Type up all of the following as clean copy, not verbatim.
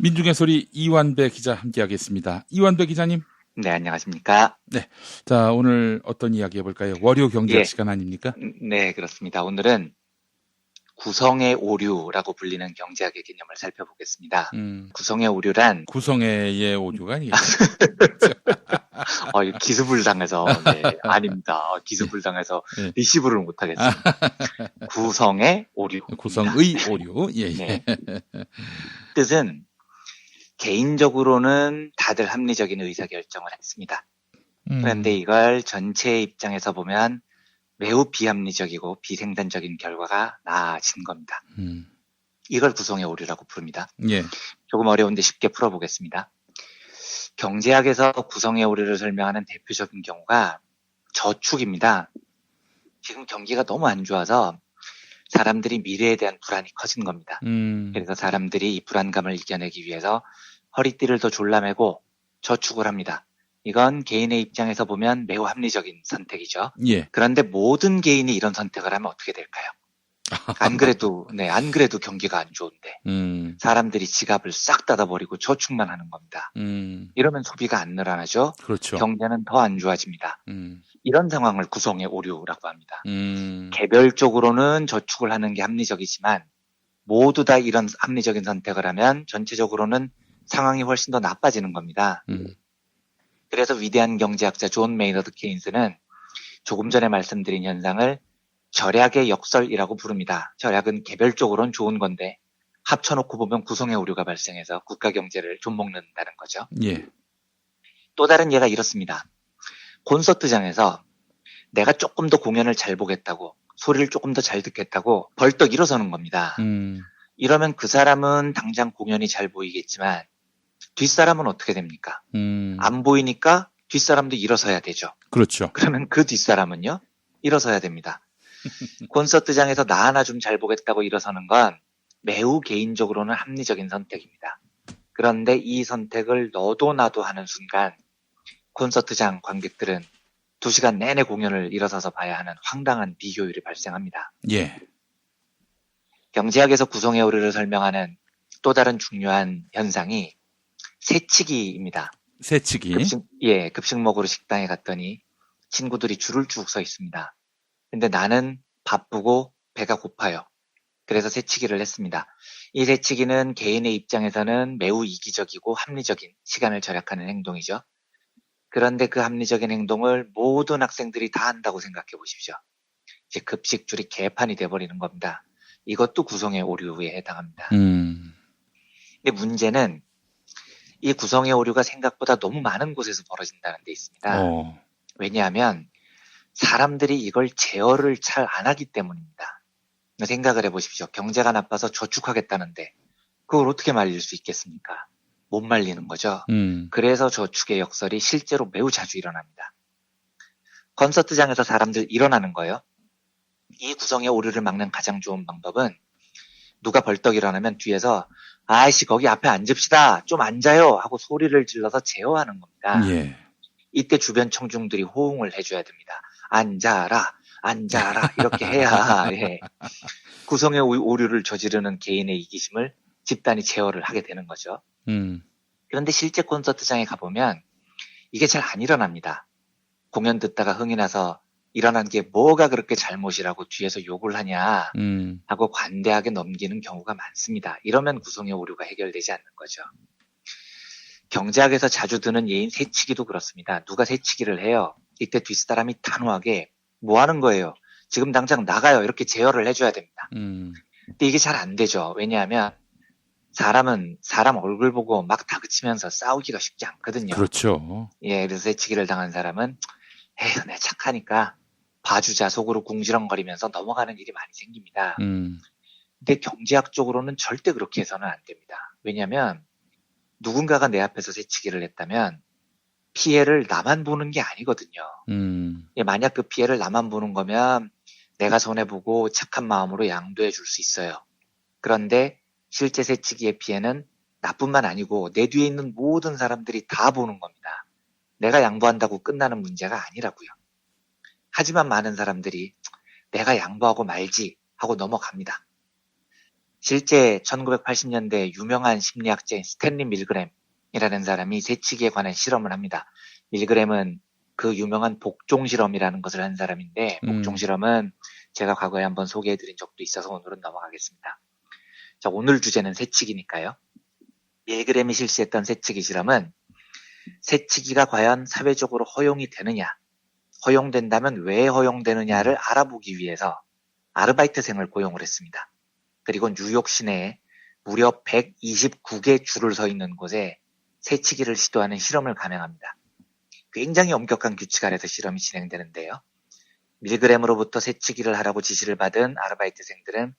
민중의 소리 이완배 기자 함께하겠습니다. 이완배 기자님. 네, 안녕하십니까. 네. 자, 오늘 어떤 이야기 해볼까요? 월요 경제학 예, 시간 아닙니까? 네, 그렇습니다. 오늘은 구성의 오류라고 불리는 경제학의 개념을 살펴보겠습니다. 구성의 오류란 구성애의 오류가 아니겠죠? 이거 기습불당해서 네, 아닙니다. 기습불당해서 예. 리시브를 못하겠습니다. 구성의 오류. 구성의 오류. 예, 예. 네. 뜻은 개인적으로는 다들 합리적인 의사결정을 했습니다. 그런데 이걸 전체의 입장에서 보면 매우 비합리적이고 비생산적인 결과가 나아진 겁니다. 이걸 구성의 오류라고 부릅니다. 예. 조금 어려운데 쉽게 풀어보겠습니다. 경제학에서 구성의 오류를 설명하는 대표적인 경우가 저축입니다. 지금 경기가 너무 안 좋아서 사람들이 미래에 대한 불안이 커진 겁니다. 그래서 사람들이 이 불안감을 이겨내기 위해서 허리띠를 더 졸라매고 저축을 합니다. 이건 개인의 입장에서 보면 매우 합리적인 선택이죠. 예. 그런데 모든 개인이 이런 선택을 하면 어떻게 될까요? 안 그래도 경기가 안 좋은데 사람들이 지갑을 싹 닫아버리고 저축만 하는 겁니다. 이러면 소비가 안 늘어나죠. 그렇죠. 경제는 더 안 좋아집니다. 이런 상황을 구성의 오류라고 합니다. 개별적으로는 저축을 하는 게 합리적이지만 모두 다 이런 합리적인 선택을 하면 전체적으로는 상황이 훨씬 더 나빠지는 겁니다. 그래서 위대한 경제학자 존 메이너드 케인스는 조금 전에 말씀드린 현상을 절약의 역설이라고 부릅니다. 절약은 개별적으로는 좋은 건데 합쳐놓고 보면 구성의 오류가 발생해서 국가 경제를 좀먹는다는 거죠. 예. 또 다른 예가 이렇습니다. 콘서트장에서 내가 조금 더 공연을 잘 보겠다고 소리를 조금 더 잘 듣겠다고 벌떡 일어서는 겁니다. 이러면 그 사람은 당장 공연이 잘 보이겠지만 뒷사람은 어떻게 됩니까? 안 보이니까 뒷사람도 일어서야 되죠. 그렇죠. 그러면 그 뒷사람은요? 일어서야 됩니다. 콘서트장에서 나 하나 좀 잘 보겠다고 일어서는 건 매우 개인적으로는 합리적인 선택입니다. 그런데 이 선택을 너도 나도 하는 순간 콘서트장 관객들은 2시간 내내 공연을 일어서서 봐야 하는 황당한 비효율이 발생합니다. 예. 경제학에서 구성의 오류를 설명하는 또 다른 중요한 현상이 새치기입니다. 새치기. 급식 먹으러 식당에 갔더니 친구들이 줄을 쭉 서 있습니다. 근데 나는 바쁘고 배가 고파요. 그래서 새치기를 했습니다. 이 새치기는 개인의 입장에서는 매우 이기적이고 합리적인 시간을 절약하는 행동이죠. 그런데 그 합리적인 행동을 모든 학생들이 다 한다고 생각해 보십시오. 이제 급식 줄이 개판이 돼버리는 겁니다. 이것도 구성의 오류에 해당합니다. 근데 문제는 이 구성의 오류가 생각보다 너무 많은 곳에서 벌어진다는 데 있습니다. 왜냐하면 사람들이 이걸 제어를 잘 안 하기 때문입니다. 생각을 해보십시오. 경제가 나빠서 저축하겠다는데 그걸 어떻게 말릴 수 있겠습니까? 못 말리는 거죠. 그래서 저축의 역설이 실제로 매우 자주 일어납니다. 콘서트장에서 사람들 일어나는 거예요. 이 구성의 오류를 막는 가장 좋은 방법은 누가 벌떡 일어나면 뒤에서 아이씨 거기 앞에 앉읍시다 좀 앉아요 하고 소리를 질러서 제어하는 겁니다. 예. 이때 주변 청중들이 호응을 해줘야 됩니다. 앉아라 이렇게 해야 예. 구성의 오류를 저지르는 개인의 이기심을 집단이 제어를 하게 되는 거죠. 그런데 실제 콘서트장에 가보면 이게 잘 안 일어납니다. 공연 듣다가 흥이 나서 일어난 게 뭐가 그렇게 잘못이라고 뒤에서 욕을 하냐 하고 관대하게 넘기는 경우가 많습니다. 이러면 구성의 오류가 해결되지 않는 거죠. 경제학에서 자주 드는 예인 새치기도 그렇습니다. 누가 새치기를 해요. 이때 뒷사람이 단호하게 뭐 하는 거예요? 지금 당장 나가요. 이렇게 제어를 해줘야 됩니다. 근데 이게 잘 안 되죠. 왜냐하면 사람은 사람 얼굴 보고 막 다그치면서 싸우기가 쉽지 않거든요. 그렇죠. 예, 그래서 새치기를 당한 사람은 에휴, 내가 착하니까 봐주자 속으로 궁지렁거리면서 넘어가는 일이 많이 생깁니다. 근데 경제학적으로는 절대 그렇게 해서는 안 됩니다. 왜냐하면 누군가가 내 앞에서 새치기를 했다면 피해를 나만 보는 게 아니거든요. 예, 만약 그 피해를 나만 보는 거면 내가 손해보고 착한 마음으로 양도해 줄 수 있어요. 그런데 실제 새치기의 피해는 나뿐만 아니고 내 뒤에 있는 모든 사람들이 다 보는 겁니다. 내가 양보한다고 끝나는 문제가 아니라고요. 하지만 많은 사람들이 내가 양보하고 말지 하고 넘어갑니다. 실제 1980년대 유명한 심리학자인 스탠리 밀그램이라는 사람이 새치기에 관한 실험을 합니다. 밀그램은 그 유명한 복종 실험이라는 것을 한 사람인데, 복종 실험은 제가 과거에 한번 소개해드린 적도 있어서 오늘은 넘어가겠습니다. 자, 오늘 주제는 새치기니까요. 밀그램이 실시했던 새치기 실험은 새치기가 과연 사회적으로 허용이 되느냐, 허용된다면 왜 허용되느냐를 알아보기 위해서 아르바이트생을 고용을 했습니다. 그리고 뉴욕 시내에 무려 129개 줄을 서 있는 곳에 새치기를 시도하는 실험을 감행합니다. 굉장히 엄격한 규칙 아래서 실험이 진행되는데요. 밀그램으로부터 새치기를 하라고 지시를 받은 아르바이트생들은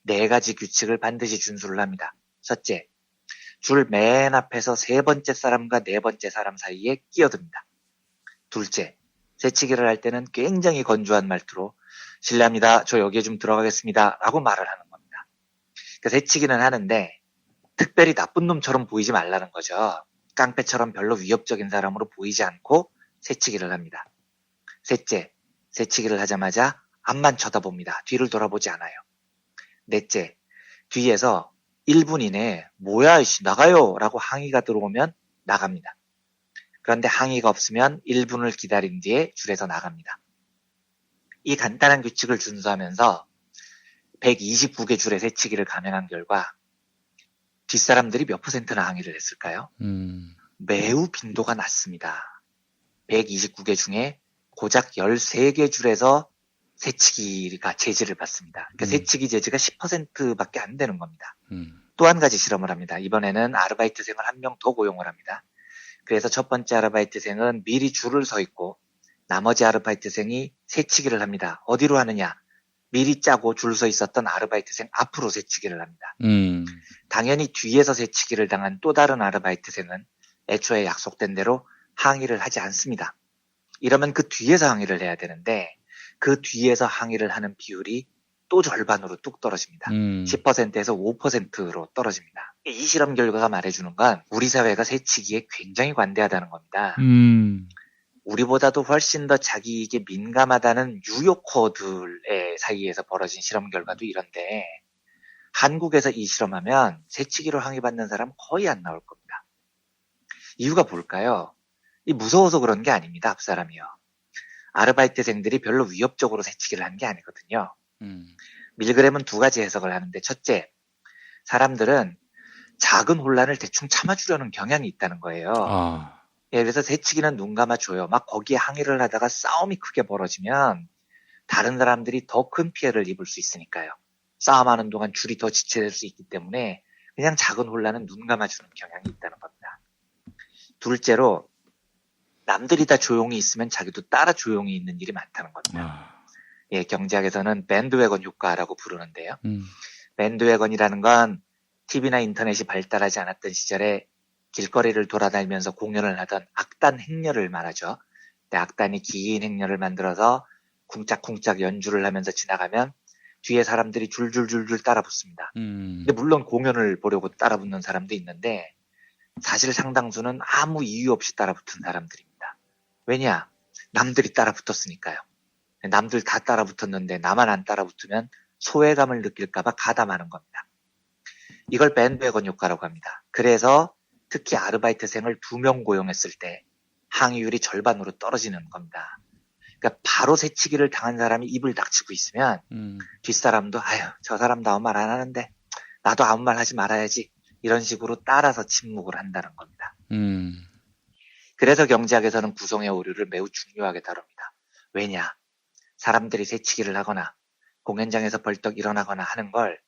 4가지 규칙을 반드시 준수를 합니다. 첫째, 줄 맨 앞에서 3번째 사람과 4번째 사람 사이에 끼어듭니다. 둘째, 새치기를 할 때는 굉장히 건조한 말투로 실례합니다. 저 여기에 좀 들어가겠습니다. 라고 말을 하는 겁니다. 그러니까 새치기는 하는데 특별히 나쁜 놈처럼 보이지 말라는 거죠. 깡패처럼 별로 위협적인 사람으로 보이지 않고 새치기를 합니다. 셋째, 새치기를 하자마자 앞만 쳐다봅니다. 뒤를 돌아보지 않아요. 넷째, 뒤에서 1분 이내에 뭐야 이씨 나가요 라고 항의가 들어오면 나갑니다. 그런데 항의가 없으면 1분을 기다린 뒤에 줄에서 나갑니다. 이 간단한 규칙을 준수하면서 129개 줄의 새치기를 감행한 결과 뒷사람들이 몇 %나 항의를 했을까요? 매우 빈도가 낮습니다. 129개 중에 고작 13개 줄에서 새치기가 제지를 받습니다. 그러니까 새치기 제지가 10%밖에 안 되는 겁니다. 또 한 가지 실험을 합니다. 이번에는 아르바이트생을 한 명 더 고용을 합니다. 그래서 첫 번째 아르바이트생은 미리 줄을 서 있고 나머지 아르바이트생이 새치기를 합니다. 어디로 하느냐? 미리 짜고 줄 서 있었던 아르바이트생 앞으로 새치기를 합니다. 당연히 뒤에서 새치기를 당한 또 다른 아르바이트생은 애초에 약속된 대로 항의를 하지 않습니다. 이러면 그 뒤에서 항의를 해야 되는데 그 뒤에서 항의를 하는 비율이 또 절반으로 뚝 떨어집니다. 10%에서 5%로 떨어집니다. 이 실험 결과가 말해주는 건 우리 사회가 새치기에 굉장히 관대하다는 겁니다. 우리보다도 훨씬 더 자기에게 민감하다는 뉴요커들의 사이에서 벌어진 실험 결과도 이런데 한국에서 이 실험하면 새치기로 항의받는 사람 거의 안 나올 겁니다. 이유가 뭘까요? 이 무서워서 그런 게 아닙니다. 앞사람이요. 아르바이트생들이 별로 위협적으로 새치기를 한 게 아니거든요. 밀그램은 2가지 해석을 하는데 첫째, 사람들은 작은 혼란을 대충 참아주려는 경향이 있다는 거예요. 예, 그래서 새치기는 눈 감아줘요. 막 거기에 항의를 하다가 싸움이 크게 벌어지면 다른 사람들이 더 큰 피해를 입을 수 있으니까요. 싸움하는 동안 줄이 더 지체될 수 있기 때문에 그냥 작은 혼란은 눈 감아주는 경향이 있다는 겁니다. 둘째로 남들이 다 조용히 있으면 자기도 따라 조용히 있는 일이 많다는 겁니다. 예, 경제학에서는 밴드웨건 효과라고 부르는데요. 밴드웨건이라는 건 TV나 인터넷이 발달하지 않았던 시절에 길거리를 돌아다니면서 공연을 하던 악단 행렬을 말하죠. 근데 악단이 긴 행렬을 만들어서 쿵짝쿵짝 연주를 하면서 지나가면 뒤에 사람들이 줄줄줄줄 따라 붙습니다. 근데 물론 공연을 보려고 따라 붙는 사람도 있는데 사실 상당수는 아무 이유 없이 따라 붙은 사람들입니다. 왜냐? 남들이 따라 붙었으니까요. 남들 다 따라 붙었는데 나만 안 따라 붙으면 소외감을 느낄까봐 가담하는 겁니다. 이걸 밴드웨건 효과라고 합니다. 그래서 특히 아르바이트생을 2명 고용했을 때 항의율이 절반으로 떨어지는 겁니다. 그러니까 바로 새치기를 당한 사람이 입을 닥치고 있으면 뒷사람도 아유 저 사람도 아무 말 안 하는데 나도 아무 말 하지 말아야지 이런 식으로 따라서 침묵을 한다는 겁니다. 그래서 경제학에서는 구성의 오류를 매우 중요하게 다룹니다. 왜냐? 사람들이 새치기를 하거나 공연장에서 벌떡 일어나거나 하는 걸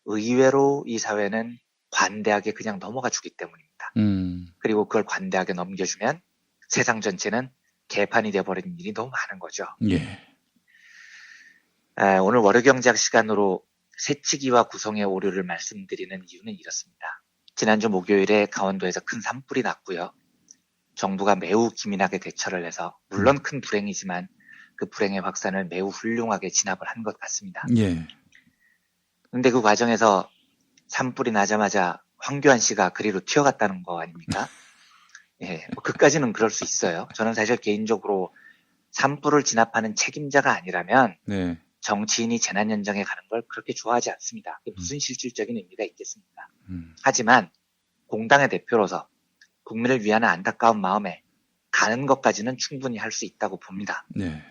의외로 이 사회는 관대하게 그냥 넘어가 주기 때문입니다. 그리고 그걸 관대하게 넘겨주면 세상 전체는 개판이 돼버린 일이 너무 많은 거죠. 예. 오늘 월요경제학 시간으로 새치기와 구성의 오류를 말씀드리는 이유는 이렇습니다. 지난주 목요일에 강원도에서 큰 산불이 났고요. 정부가 매우 기민하게 대처를 해서 물론 큰 불행이지만 그 불행의 확산을 매우 훌륭하게 진압을 한 것 같습니다. 예. 근데 그 과정에서 산불이 나자마자 황교안 씨가 그리로 튀어갔다는 거 아닙니까? 예, 뭐 그까지는 그럴 수 있어요. 저는 사실 개인적으로 산불을 진압하는 책임자가 아니라면 네. 정치인이 재난연장에 가는 걸 그렇게 좋아하지 않습니다. 그게 무슨 실질적인 의미가 있겠습니까? 음. 하지만 공당의 대표로서 국민을 위하는 안타까운 마음에 가는 것까지는 충분히 할 수 있다고 봅니다. 네.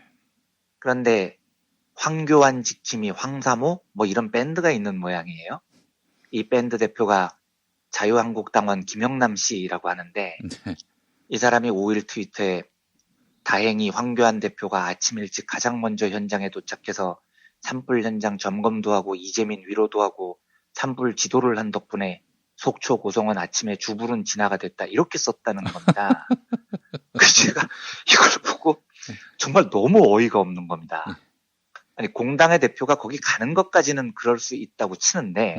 그런데 황교안, 지킴이, 황사모 뭐 이런 밴드가 있는 모양이에요. 이 밴드 대표가 자유한국당원 김영남 씨라고 하는데 네. 이 사람이 5일 트위터에 다행히 황교안 대표가 아침 일찍 가장 먼저 현장에 도착해서 산불 현장 점검도 하고 이재민 위로도 하고 산불 지도를 한 덕분에 속초 고성은 아침에 주불은 진화가 됐다 이렇게 썼다는 겁니다. 그래서 제가 이걸 보고 정말 너무 어이가 없는 겁니다. 아니 공당의 대표가 거기 가는 것까지는 그럴 수 있다고 치는데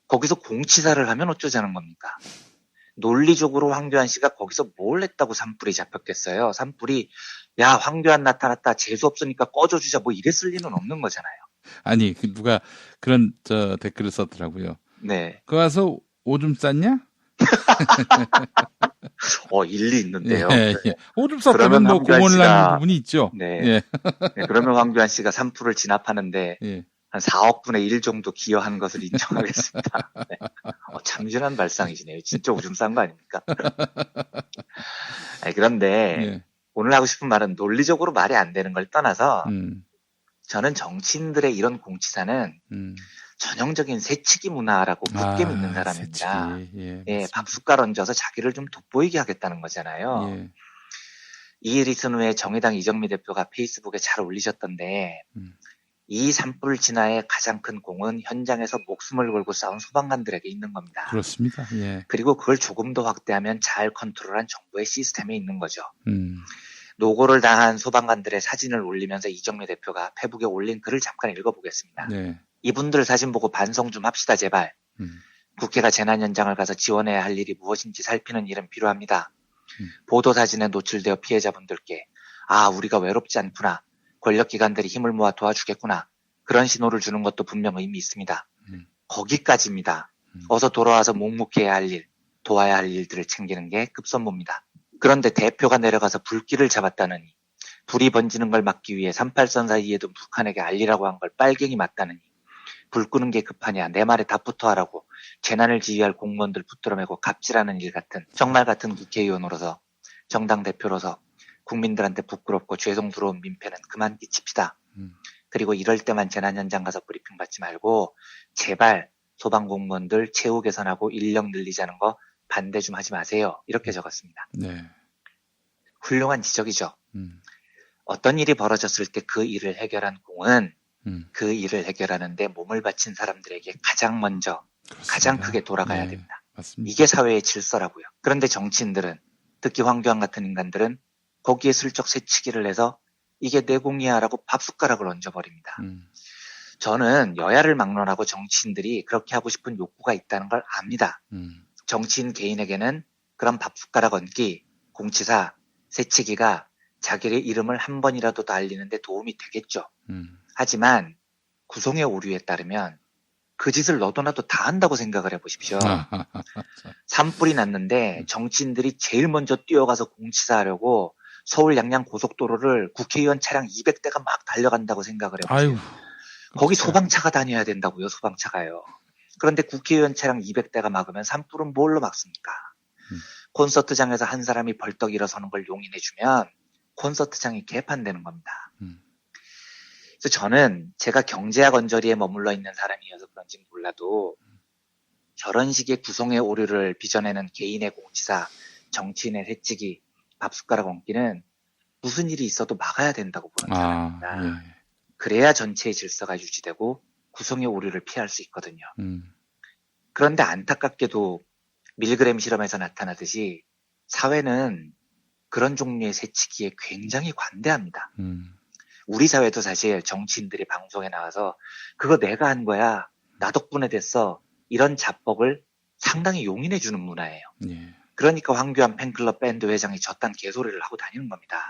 거기서 공치사를 하면 어쩌자는 겁니까? 논리적으로 황교안 씨가 거기서 뭘 했다고 산불이 잡혔겠어요. 산불이 야 황교안 나타났다 재수 없으니까 꺼져주자 뭐 이랬을 리는 없는 거잖아요. 아니 누가 그런 댓글을 썼더라고요. 네. 그 와서 오줌 쌌냐? 일리 있는데요. 예, 예. 오줌 쌌다면 그러면 뭐 황교안 공헌을 씨가- 하는 부분이 있죠. 네. 예. 네, 그러면 황교안 씨가 산불을 진압하는데 예. 한 4억 분의 1 정도 기여한 것을 인정하겠습니다. 네. 참신한 발상이시네요. 진짜 오줌 싼 거 아닙니까? 아니, 그런데 예. 오늘 하고 싶은 말은 논리적으로 말이 안 되는 걸 떠나서 음. 저는 정치인들의 이런 공치사는 전형적인 새치기 문화라고 굳게 믿는 사람입니다. 새치기. 예. 예, 맞습니다. 밥숟갈 얹어서 자기를 좀 돋보이게 하겠다는 거잖아요. 예. 이 일 있은 후에 정의당 이정미 대표가 페이스북에 잘 올리셨던데 음. 이 산불 진화의 가장 큰 공은 현장에서 목숨을 걸고 싸운 소방관들에게 있는 겁니다. 그렇습니다. 예. 그리고 그걸 조금 더 확대하면 잘 컨트롤한 정부의 시스템에 있는 거죠. 음. 노고를 다한 소방관들의 사진을 올리면서 이정미 대표가 페북에 올린 글을 잠깐 읽어보겠습니다. 네. 이분들 사진 보고 반성 좀 합시다 제발. 음. 국회가 재난 현장을 가서 지원해야 할 일이 무엇인지 살피는 일은 필요합니다. 음. 보도 사진에 노출되어 피해자분들께 우리가 외롭지 않구나. 권력기관들이 힘을 모아 도와주겠구나. 그런 신호를 주는 것도 분명 의미 있습니다. 거기까지입니다. 어서 돌아와서 묵묵해야 할 일, 도와야 할 일들을 챙기는 게 급선무입니다. 그런데 대표가 내려가서 불길을 잡았다느니 불이 번지는 걸 막기 위해 38선 사이에 둔 북한에게 알리라고 한 걸 빨갱이 맞다느니 불 끄는 게 급하냐 내 말에 답부터 하라고 재난을 지휘할 공무원들 붙들어매고 갑질하는 일 같은 정말 같은 국회의원으로서 정당 대표로서 국민들한테 부끄럽고 죄송스러운 민폐는 그만 끼칩시다. 그리고 이럴 때만 재난 현장 가서 브리핑 받지 말고 제발 소방공무원들 채우 개선하고 인력 늘리자는 거 반대 좀 하지 마세요. 이렇게 적었습니다. 네. 훌륭한 지적이죠. 음. 어떤 일이 벌어졌을 때 그 일을 해결한 공은 음. 그 일을 해결하는데 몸을 바친 사람들에게 가장 먼저 그렇습니다. 가장 크게 돌아가야 네, 됩니다. 맞습니다. 이게 사회의 질서라고요. 그런데 정치인들은 특히 황교안 같은 인간들은 거기에 슬쩍 새치기를 해서 이게 내 공이야라고 밥숟가락을 얹어버립니다. 저는 여야를 막론하고 정치인들이 그렇게 하고 싶은 욕구가 있다는 걸 압니다. 정치인 개인에게는 그런 밥숟가락 얹기, 공치사, 새치기가 자기의 이름을 한 번이라도 더 알리는데 도움이 되겠죠. 하지만 구성의 오류에 따르면 그 짓을 너도 나도 다 한다고 생각을 해보십시오. 산불이 났는데 정치인들이 제일 먼저 뛰어가서 공치사하려고 서울 양양 고속도로를 국회의원 차량 200대가 막 달려간다고 생각을 해보세요. 아유, 거기 소방차가 다녀야 된다고요, 소방차가요. 그런데 국회의원 차량 200대가 막으면 산불은 뭘로 막습니까? 콘서트장에서 한 사람이 벌떡 일어서는 걸 용인해주면 콘서트장이 개판되는 겁니다. 그래서 저는 제가 경제학 언저리에 머물러 있는 사람이어서 그런지 몰라도 저런 식의 구성의 오류를 빚어내는 개인의 공치사, 정치인의 새치기, 밥숟가락 얹기는 무슨 일이 있어도 막아야 된다고 보는 사람입니다. 예. 그래야 전체의 질서가 유지되고 구성의 오류를 피할 수 있거든요. 그런데 안타깝게도 밀그램 실험에서 나타나듯이 사회는 그런 종류의 새치기에 굉장히 관대합니다. 우리 사회도 사실 정치인들이 방송에 나와서 그거 내가 한 거야. 나 덕분에 됐어. 이런 자뻑을 상당히 용인해 주는 문화예요. 예. 그러니까 황교안 팬클럽 밴드 회장이 저딴 개소리를 하고 다니는 겁니다.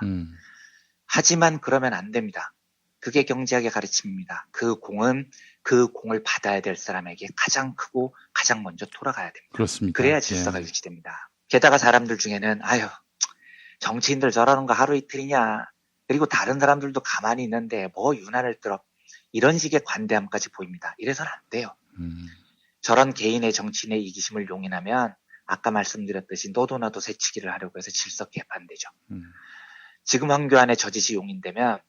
하지만 그러면 안 됩니다. 그게 경제학의 가르침입니다. 그 공을 받아야 될 사람에게 가장 크고 가장 먼저 돌아가야 됩니다. 그렇습니다. 그래야 질서가 예. 유지됩니다. 게다가 사람들 중에는 정치인들 저러는 거 하루 이틀이냐. 그리고 다른 사람들도 가만히 있는데 뭐 유난을 떨어 이런 식의 관대함까지 보입니다. 이래서는 안 돼요. 저런 개인의 정치인의 이기심을 용인하면 아까 말씀드렸듯이 너도 나도 새치기를 하려고 해서 질서 개판되죠. 지금 황교안의 저짓이 용인되면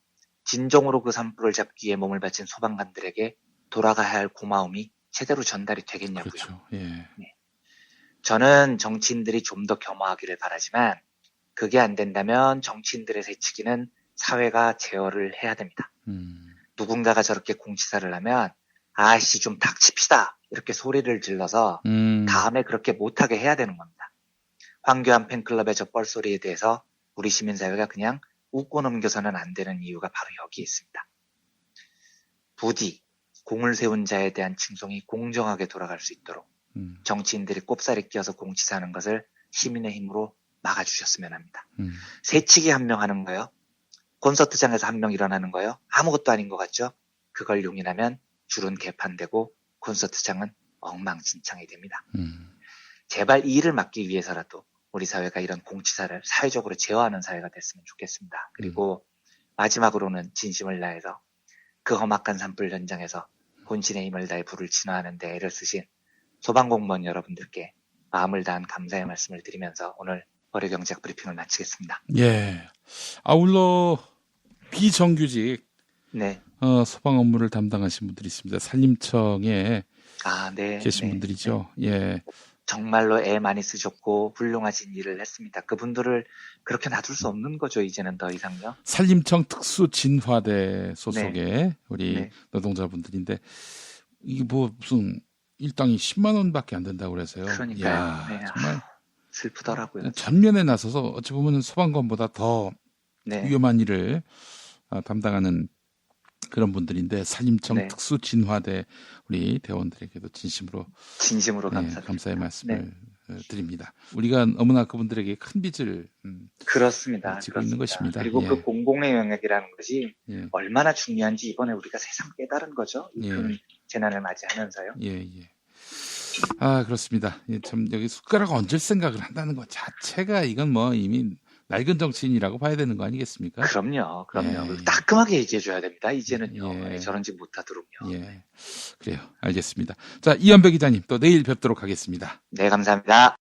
진정으로 그 산불을 잡기 위해 몸을 바친 소방관들에게 돌아가야 할 고마움이 제대로 전달이 되겠냐고요. 그렇죠. 예. 저는 정치인들이 좀 더 겸허하기를 바라지만 그게 안 된다면 정치인들의 새치기는 사회가 제어를 해야 됩니다. 누군가가 저렇게 공치사를 하면 아씨 좀 닥칩시다 이렇게 소리를 질러서 다음에 그렇게 못하게 해야 되는 겁니다. 황교안 팬클럽의 저 뻘소리에 대해서 우리 시민사회가 그냥 웃고 넘겨서는 안 되는 이유가 바로 여기에 있습니다. 부디 공을 세운 자에 대한 칭송이 공정하게 돌아갈 수 있도록 정치인들이 꼽사리 끼어서 공치사하는 것을 시민의 힘으로 막아주셨으면 합니다. 새치기 한 명 하는 거요. 콘서트장에서 한 명 일어나는 거요. 아무것도 아닌 것 같죠? 그걸 용인하면 줄은 개판되고 콘서트장은 엉망진창이 됩니다. 제발 이 일을 막기 위해서라도 우리 사회가 이런 공치사를 사회적으로 제어하는 사회가 됐으면 좋겠습니다. 그리고 마지막으로는 진심을 다해서 그 험악한 산불 현장에서 본신의 힘을 다해 불을 진화하는 데 애를 쓰신 소방공무원 여러분들께 마음을 다한 감사의 말씀을 드리면서 오늘 월요경제학 브리핑을 마치겠습니다. 예. 아울러 비정규직 네. 소방 업무를 담당하신 분들이 있습니다. 산림청에 네. 계신 네. 분들이죠. 예. 정말로 애 많이 쓰셨고 훌륭하신 일을 했습니다. 그분들을 그렇게 놔둘 수 없는 거죠. 이제는 더 이상요. 산림청 특수진화대 소속의 우리 네. 노동자분들인데 이게 뭐 무슨 일당이 10만 원밖에 안 된다고 그래서요. 그러니까요. 이야, 네. 정말 슬프더라고요. 전면에 나서서 어찌 보면 소방관보다 더 네. 위험한 일을 담당하는 그런 분들인데 산림청 네. 특수진화대 우리 대원들에게도 진심으로 감사드립니다. 감사의 말씀을 드립니다. 우리가 너무나 그분들에게 큰 빚을 그렇습니다. 지고 있는 것입니다. 그리고 예. 그 공공의 영역이라는 것이 예. 얼마나 중요한지 이번에 우리가 새삼 깨달은 거죠. 이 큰 예. 재난을 맞이하면서요. 예. 그렇습니다. 참 여기 숟가락 얹을 생각을 한다는 것 자체가 이건 뭐 이미 낡은 정치인이라고 봐야 되는 거 아니겠습니까? 그럼요. 예. 따끔하게 얘기해줘야 됩니다. 이제는요. 예. 저런 짓 못하도록요. 예. 그래요. 알겠습니다. 자, 이현배 기자님 또 내일 뵙도록 하겠습니다. 네, 감사합니다.